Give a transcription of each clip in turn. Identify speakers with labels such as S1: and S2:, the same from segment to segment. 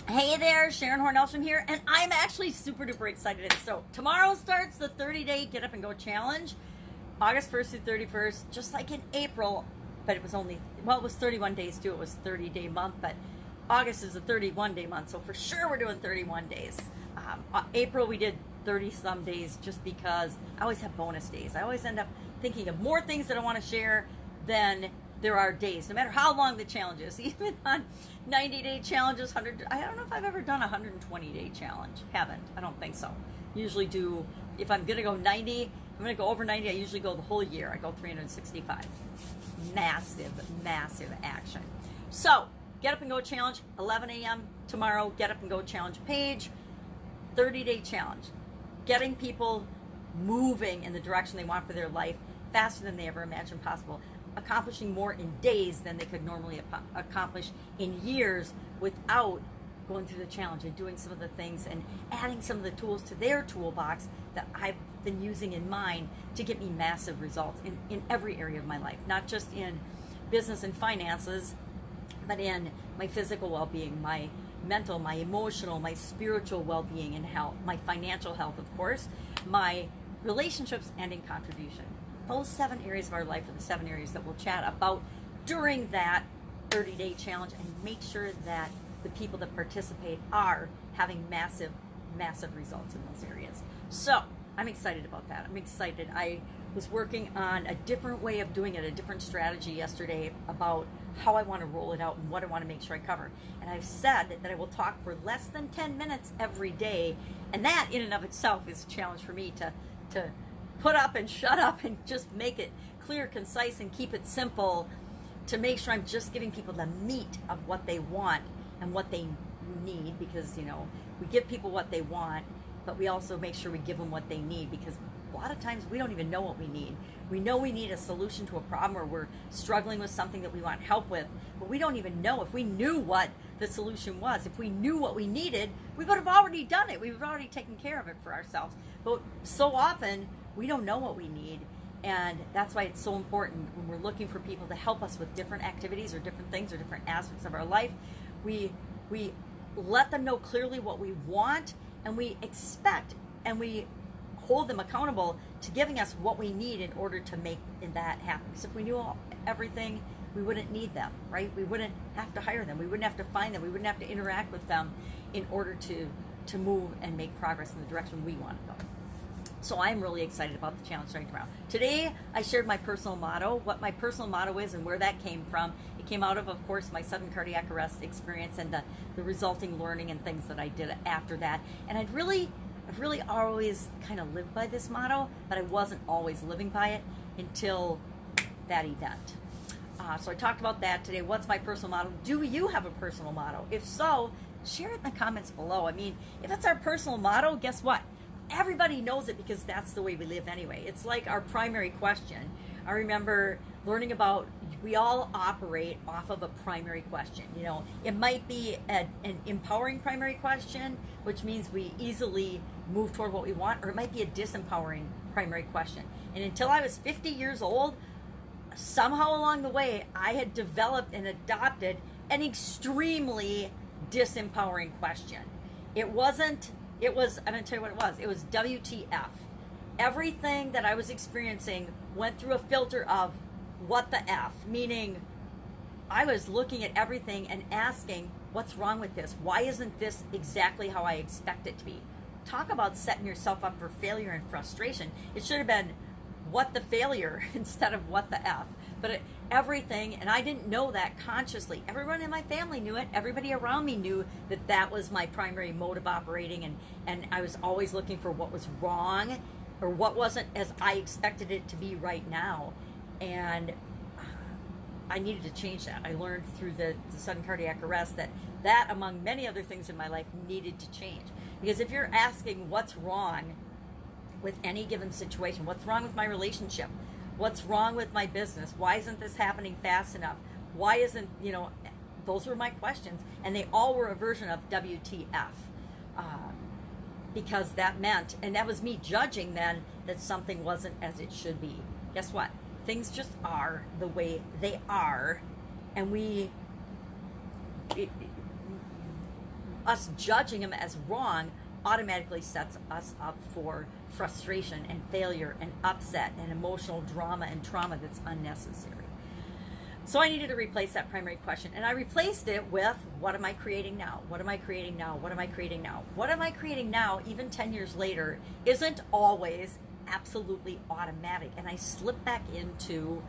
S1: Hey there, Sharon Horne-Ellstrom here, and I'm actually super duper excited. So tomorrow starts the 30-day Get Up and Go Challenge, August 1st through 31st, just like in April, but it was only, well, it was 31 days too. It was 30-day month, but August is a 31-day month, so for sure we're doing 31 days. April we did 30-some days just because I always have bonus days. I always end up thinking of more things that I want to share than there are days, no matter how long the challenge is. Even on 90-day challenges, I don't know if I've ever done a 120-day challenge. Haven't. I don't think so. Usually do, if I'm going to go 90, I'm going to go over 90, I usually go the whole year. I go 365. Massive, massive action. So, Get Up and Go Challenge, 11 a.m. tomorrow, Get Up and Go Challenge page, 30-day challenge. Getting people moving in the direction they want for their life faster than they ever imagined possible. Accomplishing more in days than they could normally accomplish in years without going through the challenge and doing some of the things and adding some of the tools to their toolbox that I've been using in mine to get me massive results in every area of my life, not just in business and finances, but in my physical well-being, my mental, my emotional, my spiritual well-being and health, my financial health, of course, my relationships, and in contribution. Those 7 areas of our life are the 7 areas that we'll chat about during that 30-day challenge, and make sure that the people that participate are having massive, massive results in those areas. So I'm excited about that. I'm excited. I was working on a different way of doing it, a different strategy yesterday about how I want to roll it out and what I want to make sure I cover. And I've said that I will talk for less than 10 minutes every day, and that in and of itself is a challenge for me to put up and shut up and just make it clear, concise, and keep it simple, to make sure I'm just giving people the meat of what they want and what they need, because, you know, we give people what they want, but we also make sure we give them what they need, because a lot of times we don't even know what we need. We know we need a solution to a problem, or we're struggling with something that we want help with, but we don't even know. If we knew what the solution was, if we knew what we needed, we would have already done it. We would have already taken care of it for ourselves. But so often we don't know what we need, and that's why it's so important when we're looking for people to help us with different activities or different things or different aspects of our life. We let them know clearly what we want, and we expect, and we hold them accountable to giving us what we need in order to make that happen. Because if we knew everything, we wouldn't need them, right? We wouldn't have to hire them. We wouldn't have to find them. We wouldn't have to interact with them in order to move and make progress in the direction we want to go. So I'm really excited about the challenge starting tomorrow. Today, I shared my personal motto, what my personal motto is and where that came from. It came out of course, my sudden cardiac arrest experience and the resulting learning and things that I did after that. And I've really always kind of lived by this motto, but I wasn't always living by it until that event. So I talked about that today. What's my personal motto? Do you have a personal motto? If so, share it in the comments below. I mean, if it's our personal motto, guess what? Everybody knows it, because that's the way we live anyway. It's like our primary question. I remember learning about, we all operate off of a primary question. You know, it might be an empowering primary question, which means we easily move toward what we want, or it might be a disempowering primary question. And until I was 50 years old, somehow along the way, I had developed and adopted an extremely disempowering question. I'm going to tell you what it was. It was WTF. Everything that I was experiencing went through a filter of what the F, meaning I was looking at everything and asking, what's wrong with this? Why isn't this exactly how I expect it to be? Talk about setting yourself up for failure and frustration. It should have been what the failure instead of what the F. But everything, and I didn't know that consciously. Everyone in my family knew it. Everybody around me knew that that was my primary mode of operating, and I was always looking for what was wrong or what wasn't as I expected it to be right now. And I needed to change that. I learned through the sudden cardiac arrest that among many other things in my life needed to change. Because if you're asking what's wrong with any given situation, what's wrong with my relationship, what's wrong with my business, why isn't this happening fast enough, why isn't, you know, those were my questions, and they all were a version of WTF, because that meant, and that was me judging then that something wasn't as it should be. Guess what? Things just are the way they are, and us judging them as wrong automatically sets us up for frustration and failure and upset and emotional drama and trauma that's unnecessary. So I needed to replace that primary question, and I replaced it with, what am I creating now? What am I creating now? What am I creating now? What am I creating now, even 10 years later, isn't always absolutely automatic. And I slip back into,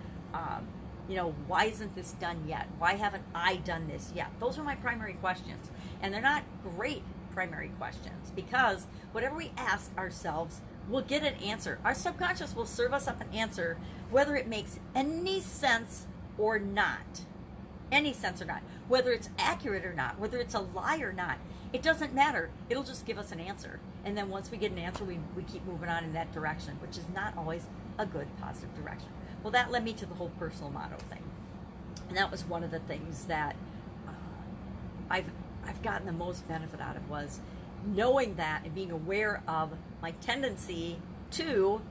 S1: why isn't this done yet? Why haven't I done this yet? Those are my primary questions. And they're not great primary questions, because whatever we ask ourselves, we'll get an answer. Our subconscious will serve us up an answer, whether it makes any sense or not. Any sense or not. Whether it's accurate or not, whether it's a lie or not, it doesn't matter. It'll just give us an answer. And then once we get an answer, we keep moving on in that direction, which is not always a good, positive direction. Well, that led me to the whole personal motto thing. And that was one of the things that I've gotten the most benefit out of, was knowing that and being aware of my tendency to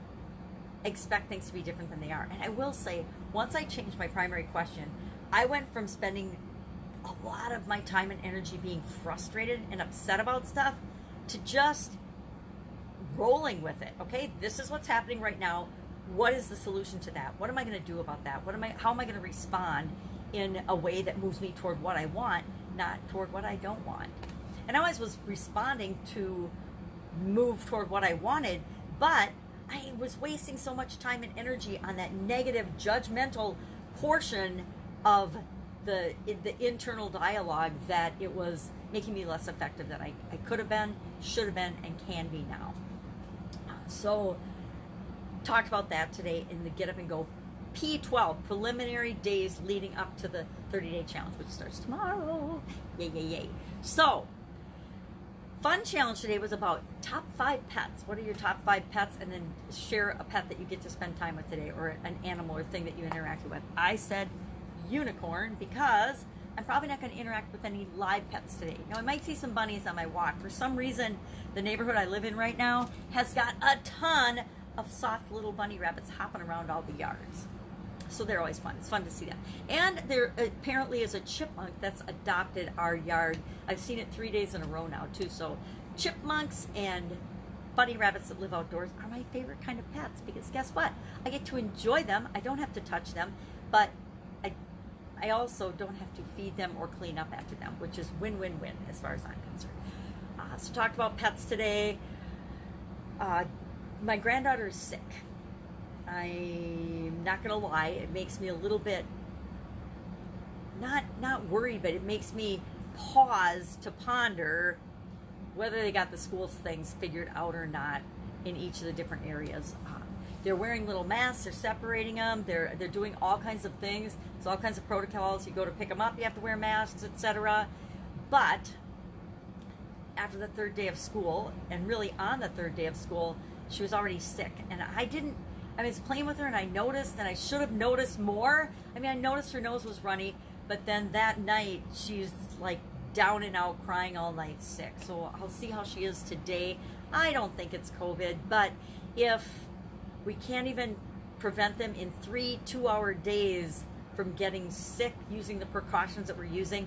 S1: expect things to be different than they are. And I will say, once I changed my primary question, I went from spending a lot of my time and energy being frustrated and upset about stuff to just rolling with it. Okay, this is what's happening right now. What is the solution to that? What am I going to do about that? How am I going to respond in a way that moves me toward what I want, not toward what I don't want? And I always was responding to move toward what I wanted, but I was wasting so much time and energy on that negative, judgmental portion of the internal dialogue that it was making me less effective than I could have been, should have been, and can be now. So talked about that today in the Get Up and Go P12, preliminary days leading up to the 30-day challenge, which starts tomorrow. Yay, yay, yay. So, fun challenge today was about top 5 pets. What are your top 5 pets? And then share a pet that you get to spend time with today, or an animal or thing that you interacted with. I said unicorn because I'm probably not going to interact with any live pets today. Now, I might see some bunnies on my walk. For some reason, the neighborhood I live in right now has got a ton of soft little bunny rabbits hopping around all the yards. So they're always fun. It's fun to see them. And there apparently is a chipmunk that's adopted our yard. I've seen it 3 days in a row now, too. So chipmunks and bunny rabbits that live outdoors are my favorite kind of pets, because guess what? I get to enjoy them. I don't have to touch them, but I also don't have to feed them or clean up after them, which is win-win-win as far as I'm concerned. So talked about pets today. My granddaughter is sick. I'm not gonna lie, it makes me a little bit not worried, but it makes me pause to ponder whether they got the school things figured out or not in each of the different areas. They're wearing little masks, they're separating them, they're doing all kinds of things. There's all kinds of protocols. You go to pick them up, you have to wear masks, etc. But after the 3rd day of school, and really on the 3rd day of school, she was already sick. And I was playing with her and I noticed, and I should have noticed more. I noticed her nose was runny, but then that night she's like down and out, crying all night, sick. So I'll see how she is today. I don't think it's COVID, but if we can't even prevent them in 3 2-hour days from getting sick using the precautions that we're using,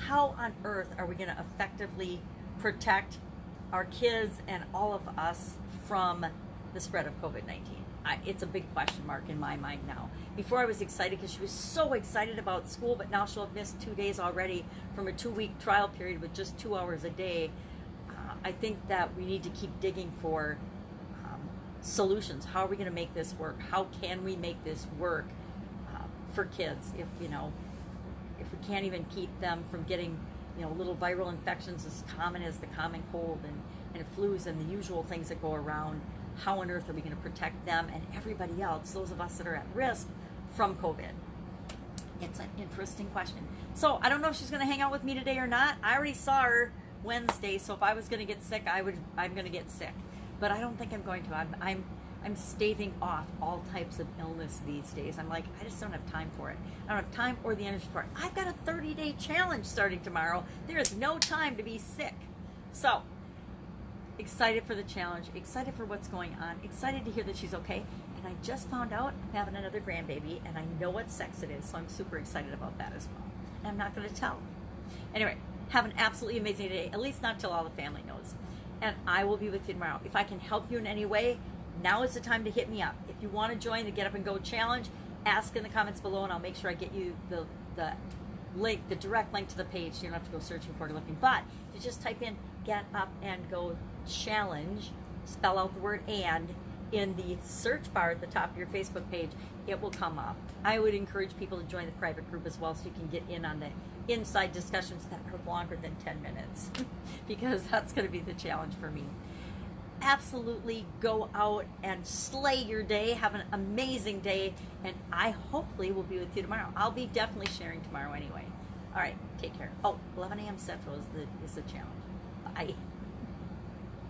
S1: how on earth are we going to effectively protect our kids and all of us from the spread of COVID-19? It's a big question mark in my mind now. Before I was excited because she was so excited about school, but now she'll have missed 2 days already from a 2-week trial period with just 2 hours a day. I think that we need to keep digging for solutions. How are we going to make this work? How can we make this work for kids if we can't even keep them from getting little viral infections as common as the common cold and flus and the usual things that go around? How on earth are we going to protect them and everybody else, those of us that are at risk from COVID? It's an interesting question. So I don't know if she's going to hang out with me today or not. I already saw her Wednesday, so if I was going to get sick, I'm going to get sick. But I don't think I'm going to. I'm staving off all types of illness these days. I'm like, I just don't have time for it. I don't have time or the energy for it. I've got a 30-day challenge starting tomorrow. There is no time to be sick. So excited for the challenge, excited for what's going on, excited to hear that she's okay. And I just found out I'm having another grandbaby, and I know what sex it is, so I'm super excited about that as well. And I'm not going to tell. Anyway, Have an absolutely amazing day, at least not till all the family knows. And I will be with you tomorrow. If I can help you in any way, now is the time to hit me up. If you want to join the Get Up and Go Challenge, ask in the comments below, and I'll make sure I get you the link, the direct link to the page, so you don't have to go searching for it or looking. But if you just type in Get Up and Go Challenge, spell out the word "and" in the search bar at the top of your Facebook page, it will come up. I would encourage people to join the private group as well, so you can get in on the inside discussions that are longer than 10 minutes, because that's going to be the challenge for me. Absolutely go out and slay your day. Have an amazing day, and I hopefully will be with you tomorrow. I'll be definitely sharing tomorrow anyway. All right, take care. Oh, 11 a.m. Central is the challenge. Bye.